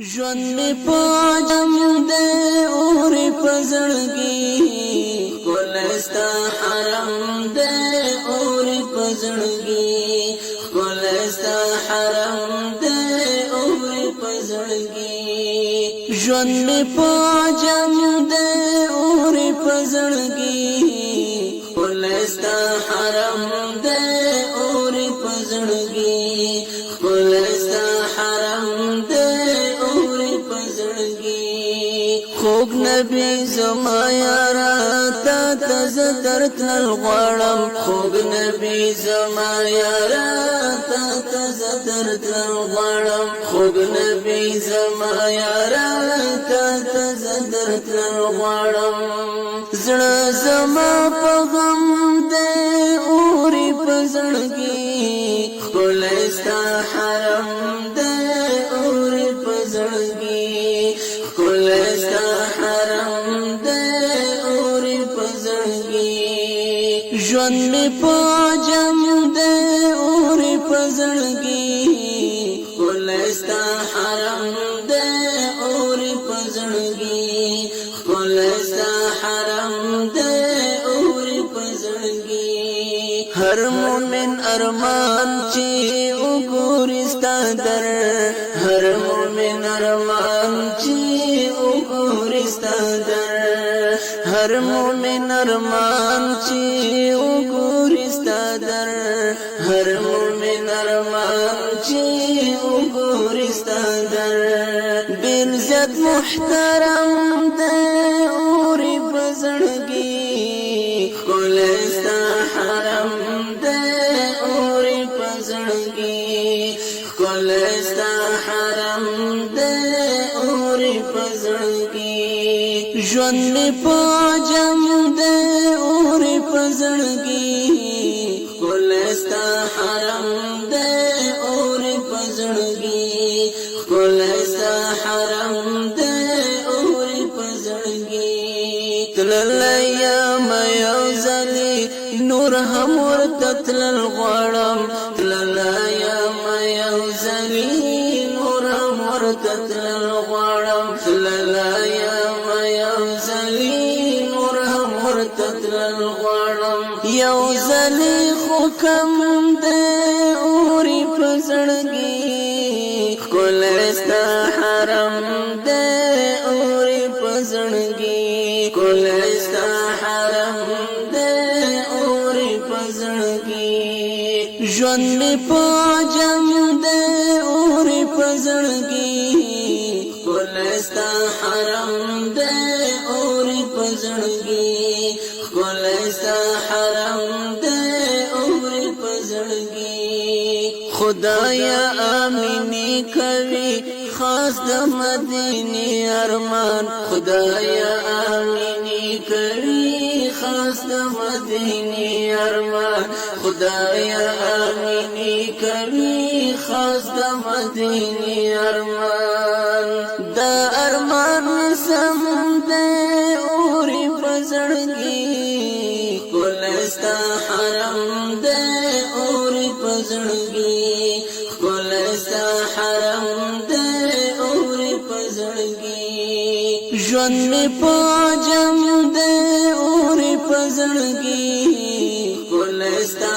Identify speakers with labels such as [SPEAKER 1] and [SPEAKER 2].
[SPEAKER 1] ژوند می پاجم دے اور پزړګي کولستا حرم دے اور پزړګي کولستا حرم دے اور پزړګي ژوند می پاجم دے اور پزړګي کولستا حرم دے اور پزړګي کولستا حرم دے خوب نبی زما یارا تا تزدر تل غړم خوب نبی زما یارا تا تزدر تل غړم خوب نبی زما یارا تا تزدر تل غړم زړه زما په غم دې اوري پزړګي خپلستا حرم دې اوري پزړګي خپلستا حرم دے اور پزړګي ژوند می پاجم دے اور پزړګي خپلستا حرم دے اور پزړګي خپلستا حرم دے اور پزړګي هر مومن ارمان چې وګورستا در هر مومن ارمان چې وګورستا در هر مومن ارمان چې وګورستا در هر مومن ارمان چې وګورستا در بل زیات محترم دې اور پزړګي کولستا حرم دې اور پزړګي کولستا حرم دې اور پزړګي ژوند می پاجم دې اور پزړګي کولستا حرم دې اور پزړګي کولستا حرم دې اور پزړګي تللیا مې زلي نور هم ورتل غړم تللیا مې زلي نور هم ورتل غړم تللیا مې زلي نور هم ورتل غړم یو زلي خو کم دې اوري پزړګي کولستا حرم دې اوري پزړګي کولستا حرم دې اوري پزړګي ژوند می پاجم دے اور پزړګي کولستا حرم دے اور پزړګي کولستا حرم دے اور پزړګي خدایا امینی کوي خاص د مدینه ارمان خدایا امینی کوي خاص د مدینه ارمان خدایا امینی کوي خاص د مدینه ارمان دا ارمان سم دې اور پزړګي کولستا حرم دې اور پزړګي کولستا حرم دې اور پزړګي ژوند می پاجم دې اور پزړګي کولستا